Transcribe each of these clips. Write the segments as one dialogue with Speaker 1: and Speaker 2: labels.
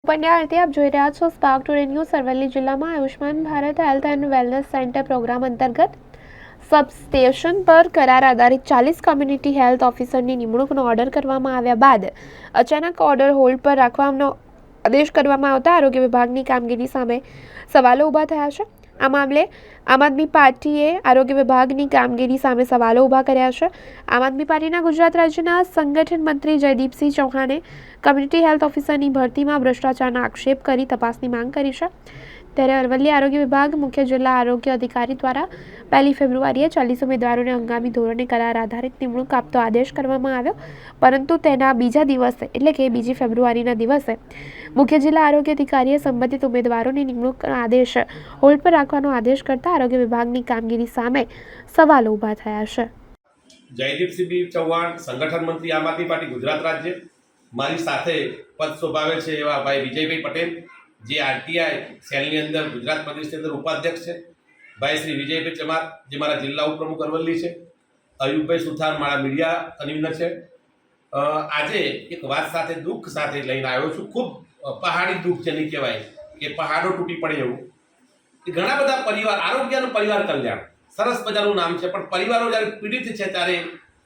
Speaker 1: પંડ્યા આપ જોઈ રહ્યા છો સ્પાર્ક ટુડે ન્યૂઝ અરવલ્લી જિલ્લામાં Ayushman Bharat health and wellness centre program અંતર્ગત સબસ્ટેશન પર કરાર આધારિત 40 કોમ્યુનિટી હેલ્થ ઓફિસરની નિમણૂકનો ઓર્ડર કરવામાં આવ્યા બાદ અચાનક ઓર્ડર હોલ્ડ પર રાખવાનો આદેશ કરવામાં આવતા આરોગ્ય વિભાગની કામગીરી સામે સવાલો ઊભા થયા છે। આ મામલે આમ આદમી પાર્ટીએ આરોગ્ય વિભાગની કામગીરી સામે સવાલો ઊભા કર્યા છે। આમ આદમી પાર્ટીના ગુજરાત રાજ્યના સંગઠન મંત્રી જયદીપસિંહ ચૌહાણે કમ્યુનિટી હેલ્થ ઓફિસરની ભરતીમાં ભ્રષ્ટાચારના આક્ષેપ કરી તપાસની માંગ કરી છે। ત્યારે અરવલ્લી આરોગ્ય વિભાગ મુખ્ય જિલ્લા આરોગ્ય અધિકારી દ્વારા 1 ફેબ્રુઆરીએ 40 ઉમેદવારોને હંગામી ધોરણે કરાર આધારિત નિમણૂક આપતો આદેશ કરવામાં આવ્યો, પરંતુ તેના બીજા દિવસે એટલે કે 2 ફેબ્રુઆરીના દિવસે મુખ્ય જિલ્લા આરોગ્ય અધિકારીએ સંબંધિત ઉમેદવારોની નિમણૂકનો આદેશ હોલ્ડ પર રાખવાનો આદેશ કરતા આરોગ્ય વિભાગની કામગીરી સામે સવાલો ઊભા થયા છે।
Speaker 2: જયદીપસિંહ ચૌહાણ, સંગઠન મંત્રી, આમ આદમી પાર્ટી ગુજરાત રાજ્ય। મારી સાથે પદ શોભાવે છે એવા ભાઈ વિજયભાઈ પટેલ, જે આરટીઆઈ સેલની અંદર ગુજરાત પ્રદેશની અંદર ઉપાધ્યક્ષ છે। ભાઈ શ્રી વિજયભાઈ ચમાર, જે મારા જિલ્લા ઉપપ્રમુખ અરવલ્લી છે। અયુબભાઈ સુથાર, મારા મીડિયા કન્વીનર છે। આજે એક વાત સાથે દુઃખ સાથે લઈને આવ્યો છું। ખૂબ પહાડી દુઃખ જેને કહેવાય કે પહાડો તૂટી પડે એવું। ઘણા બધા પરિવાર, આરોગ્ય અને પરિવાર કલ્યાણ સરસ મજાનું નામ છે, પણ પરિવારો જ્યારે પીડિત છે ત્યારે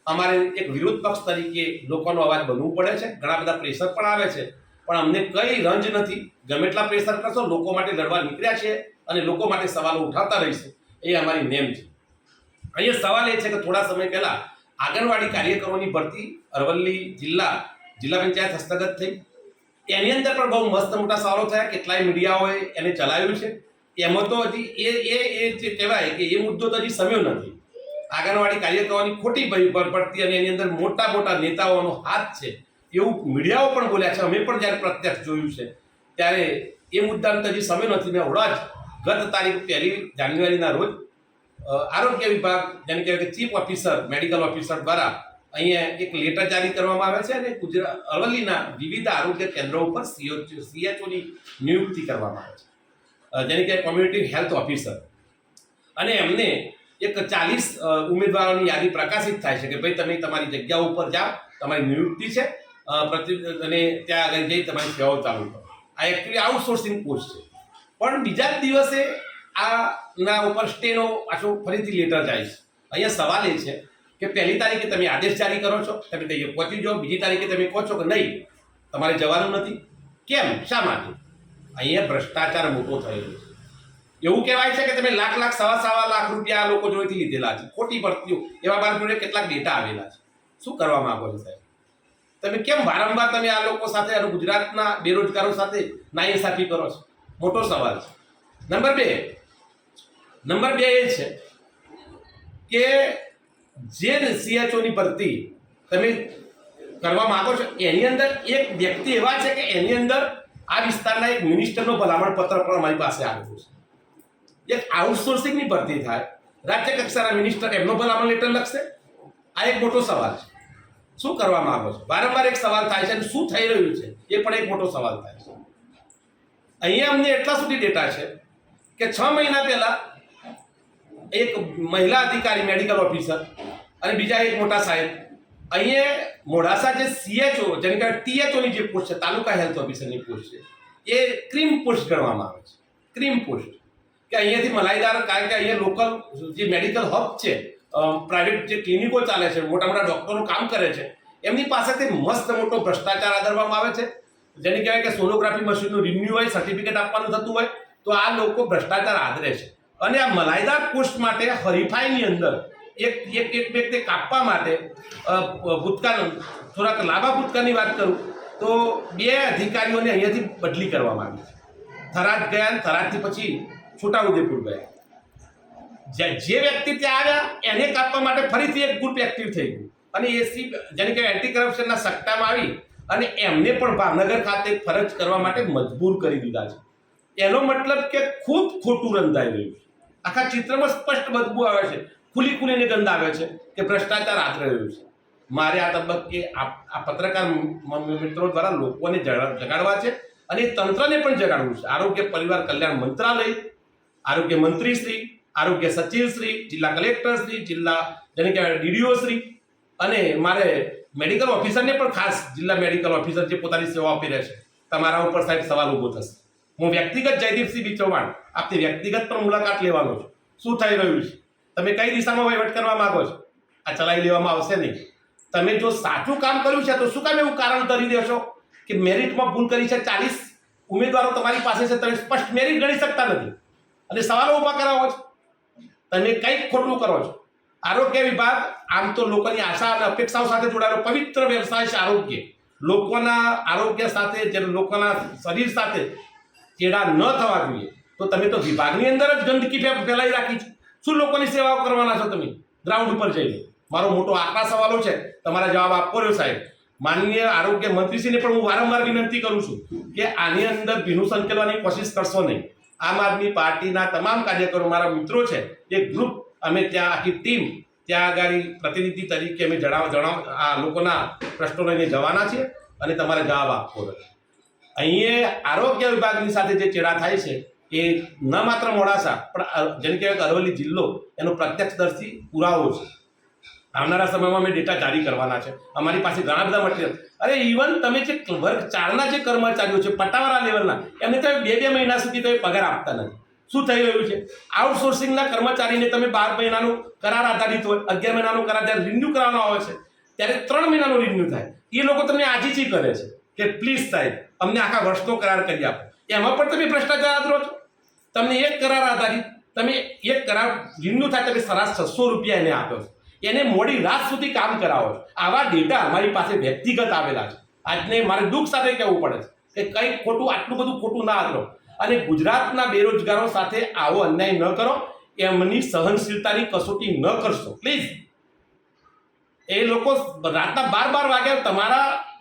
Speaker 2: અમારે એક વિરોધ પક્ષ તરીકે લોકોનો અવાજ બનવું પડે છે। ઘણા બધા પ્રેશર પણ આવે છે, પણ અમને કઈ રંજ નથી। ગમે એટલા પ્રેશર કરશો, લોકો માટે લડવા નીકળ્યા છે અને લોકો માટે સવાલો ઉઠાવતા રહીશું, એ અમારી નેમ છે। અહીંયા સવાલ એ છે કે થોડા સમય પહેલા આંગણવાડી કાર્યકરોની ભરતી અરવલ્લી જિલ્લા પંચાયત હસ્તગત થઈ। એની અંદર પણ બહુ મસ્ત મોટા સવાલો થયા। કેટલાય મીડિયાઓએ એને ચલાવ્યું છે। એમાં તો હજી એ જે કહેવાય કે એ મુદ્દો તો હજી સમ્યો નથી। આંગણવાડી કાર્યકરોની ખોટી ભરતી અને એની અંદર મોટા મોટા નેતાઓનો હાથ છે એવું મીડિયાઓ પણ બોલ્યા છે। અમે પણ જ્યારે પ્રત્યક્ષ જોયું છે ત્યારે એ મુદ્દાનો તો હજી સમય નથી। મેં હમણાં જ ગત તારીખ 1 જાન્યુઆરીના રોજ આરોગ્ય વિભાગ જેને કહેવાય કે ચીફ ઓફિસર, મેડિકલ ઓફિસર દ્વારા અહીંયા એક લેટર જારી કરવામાં આવે છે અને ગુજરાત અરવલ્લીના વિવિધ આરોગ્ય કેન્દ્રો ઉપર CHOની નિયુક્તિ કરવામાં આવે છે, જેને કે કોમ્યુનિટી હેલ્થ ઓફિસર। અને એમને એક 40 ઉમેદવારોની યાદી પ્રકાશિત થાય છે કે ભાઈ તમે તમારી જગ્યા ઉપર જાઓ, તમારી નિયુક્તિ છે અને ત્યાં આગળ જઈ તમારી સેવાઓ ચાલુ કરો। આ એકચ્યુઅલી આઉટસોર્સિંગ પોસ્ટ છે, પણ બીજા જ દિવસે આના ઉપર સ્ટેનો પાછો ફરીથી લેટર જાય છે। અહીંયા સવાલ એ છે કે 1 તારીખે તમે આદેશ જારી કરો છો, તમે ત્યાં પહોંચી જાઓ, 2 તારીખે તમે કહો છો કે નહીં તમારે જવાનું નથી। કેમ, શા માટે? અહીંયા ભ્રષ્ટાચાર મોટો થયેલો છે। એવું કહેવાય છે કે તમે લાખ સવા લાખ રૂપિયા આ લોકો જોડેથી લીધેલા છે, ખોટી ભરતીઓ। એવા મારા જોડે કેટલાક ડેટા આવેલા છે। શું કરવા માંગો છો સાહેબ? તમે કેમ વારંવાર તમે આ લોકો સાથે અને ગુજરાતના બેરોજગારો સાથે નાઈંસાફી કરો છો? મોટો સવાલ છે। નંબર 2 એ છે કે જે CHOની ભરતી તમે કરવા માંગો છો એની અંદર એક વ્યક્તિ એવા છે કે એની અંદર આ વિસ્તારના એક મિનિસ્ટરનો ભલામણ પત્ર પણ અમારી પાસે આવેલું છે। એક આઉટસોર્સિંગની ભરતી થાય, રાજ્ય કક્ષાના મિનિસ્ટર એમનો ભલામણ લેટર લખશે? આ એક મોટો સવાલ છે। શું કરવા માંગો છો? વારંવાર એક સવાલ થાય છે અને શું થઈ રહ્યું છે એ પણ એક મોટો સવાલ થાય છે। અહીંયા અમને એટલા સુધી ડેટા છે કે 6 મહિના પહેલા એક મહિલા અધિકારી, મેડિકલ ઓફિસર અને બીજા એક મોટા સાહેબ અહીંયા મોડાસા જે CHO જેને કહેવાય THOની જે પોસ્ટ છે, તાલુકા હેલ્થ ઓફિસરની પોસ્ટ છે, એ ક્રીમ પોસ્ટ ગણવામાં આવે છે। ક્રીમ પોસ્ટ કે અહીંયાથી મલાઈદાર, કારણ કે અહીંયા લોકલ જે મેડિકલ હબ છે, પ્રાઇવેટ જે ક્લિનિકો ચાલે છે, મોટા મોટા ડૉક્ટરો કામ કરે છે, એમની પાસેથી મસ્ત મોટો ભ્રષ્ટાચાર આદરવામાં આવે છે। જેને કહેવાય કે સોનોગ્રાફી મશીનનું રિન્યુ હોય, સર્ટિફિકેટ આપવાનું થતું હોય તો આ લોકો ભ્રષ્ટાચાર આદરે છે। અને આ મલાઈદાર પોસ્ટ માટે હરીફાઈની અંદર એક વ્યક્તિ કાપવા માટે ભૂતકાળ થોડાક લાંબા ભૂતકાળની વાત કરું તો 2 અધિકારીઓને અહીંયાથી બદલી કરવામાં આવી છે। થરાદ ગયા, થરાદથી પછી છોટાઉદેપુર ગયા। જે વ્યક્તિ ત્યાં આવ્યા એને કાપવા માટે ફરીથી એક ગ્રુપ એક્ટિવ થઈ ગયું અને જેને કહેવાય એન્ટી કરપ્શનના સટ્ટામાં આવી અને એમને પણ ભાવનગર ખાતે ફરજ કરવા માટે મજબૂર કરી દીધા છે। એનો મતલબ કે ખૂબ ખોટું રંધાઈ રહ્યું છે। આખા ચિત્રમાં સ્પષ્ટ બદબુ આવે છે, ખુલીને ગંધ આવે છે કે ભ્રષ્ટાચાર આદરી રહ્યું છે। મારે આ તબક્કે આ પત્રકાર મિત્રો દ્વારા લોકોને જગાડવા છે અને તંત્રને પણ જગાડવું છે। આરોગ્ય પરિવાર કલ્યાણ મંત્રાલય, આરોગ્ય મંત્રીશ્રી, આરોગ્ય સચિવશ્રી, જિલ્લા કલેક્ટરશ્રી, જિલ્લા જેને કહેવાય DDO શ્રી અને મારે મેડિકલ ઓફિસરને પણ ખાસ, જિલ્લા મેડિકલ ઓફિસર જે પોતાની સેવા આપી રહ્યા છે તમારા ઉપર સાહેબ સવાલ ઊભો થશે. હું વ્યક્તિગત જયદીપસિંહ બી ચૌહાણ આપની વ્યક્તિગત પણ મુલાકાત લેવાનો છું. શું થઈ રહ્યું છે, તમે કઈ દિશામાં વહીવટ કરવા માંગો છો, આ ચલાવી લેવામાં આવશે નહીં. તમે જો સાચું કામ કર્યું છે તો શું કામ એવું કારણ ધરી દેશો કે મેરિટમાં ભૂલ કરી છે, 40 ઉમેદવારો તમારી પાસે છે, તમે સ્પષ્ટ મેરિટ ગણી શકતા નથી અને સવાલો ઊભા કરાવો છો. તમે કંઈક ખોટું કરો છો. આરોગ્ય વિભાગ આમ તો લોકોની આશા અને અપેક્ષાઓ સાથે જોડાયેલો પવિત્ર વ્યવસાય છે આરોગ્ય. લોકોના આરોગ્ય સાથે, જે લોકોના શરીર સાથે ચેડા ન થવા જોઈએ, તો તમે તો વિભાગની અંદર જ ગંદકી ફેલાઈ રાખી છે. શું લોકોની સેવાઓ કરવાના છો તમે ગ્રાઉન્ડ ઉપર જઈને? મારો મોટો આકરા સવાલો છે, તમારા જવાબ આપવો રહ્યો સાહેબ. માનનીય આરોગ્ય મંત્રીશ્રીને પણ હું વારંવાર વિનંતી કરું છું કે આની અંદર ભીનું સંકેલવાની કોશિશ કરશો નહીં. આમ આદમી પાર્ટીના તમામ કાર્યકરો, મારા મિત્રો છે, એક ગ્રુપ, અમે ત્યાં આખી ટીમ ત્યાં આગળ પ્રતિનિધિ તરીકે અમે આ લોકોના પ્રશ્નો લઈને જવાના છીએ અને તમારે જવાબ આપવો રહ્યો. અહીંયા આરોગ્ય વિભાગની સાથે જે ચેડા થાય છે એ ન માત્ર મોડાસા પણ જેને કહેવાય કે અરવલ્લી જિલ્લો એનો પ્રત્યક્ષદર્શી પુરાવો છે. આવનારા સમયમાં અમે ડેટા જારી કરવાના છે. અમારી પાસે ઘણા બધા મટીરિયલ, અરે ઇવન તમે જે વર્ગ 4ના જે કર્મચારીઓ છે પટાવાળા લેવલના, એમને તમે 2 મહિના સુધી તમે પગાર આપતા નથી. શું થઈ રહ્યું છે? આઉટસોર્સિંગના કર્મચારીને તમે 12 મહિનાનો કરાર આધારિત હોય, 11 મહિનાનો કરાર જ્યારે રિન્યુ કરવાનો આવે છે ત્યારે 3 મહિનાનો રિન્યુ થાય. એ લોકો તમને આજીજી કરે છે કે પ્લીઝ સાહેબ અમને આખા વર્ષનો કરાર કરી આપો. એમાં પણ તમે ભ્રષ્ટાચાર આદરો છો. તમને એક કરાર આધારિત, તમે એક કરાર રિન્યુ થાય તમે સરાસ 600 રૂપિયા એને આપો છો, એને મોડી રાત સુધી કામ કરાવો છો. આવા ડેટા અમારી પાસે વ્યક્તિગત આવેલા છે. આજને મારે દુઃખ સાથે કહેવું પડે છે કે કંઈક ખોટું, આટલું બધું ખોટું ના આદરો અને ગુજરાતના બેરોજગારો સાથે આવો અન્યાય ન કરો. એમની સહનશીલતાની કસોટી ન કરશો પ્લીઝ. એ લોકો રાતના 12 વાગ્યા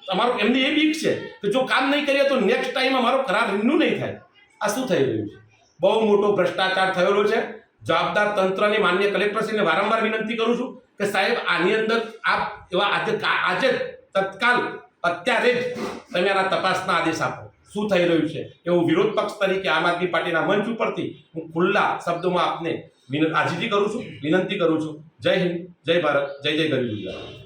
Speaker 2: તમારું એમની એ બીક છે કે જો કામ નહીં કરીએ તો નેક્સ્ટ ટાઈમ અમારો કરાર રિન્યુ નહીં થાય. આ શું થઈ રહ્યું છે? બહુ મોટો ભ્રષ્ટાચાર થયેલો છે. જવાબદાર તંત્રને, માનનીય કલેક્ટરશ્રીને વારંવાર વિનંતી કરું છું કે સાહેબ આની અંદર આપ એવા આજે તત્કાલ અત્યારે જ તમે આના તપાસના આદેશ આપો. શું થઈ રહ્યું છે એવું વિરોધ પક્ષ તરીકે આમ આદમી પાર્ટીના મંચ ઉપરથી હું ખુલ્લા શબ્દોમાં આપને આજીજી કરું છું, વિનંતી કરું છું. જય હિન્દ, જય ભારત, જય જય ગરવી ગુજરાત.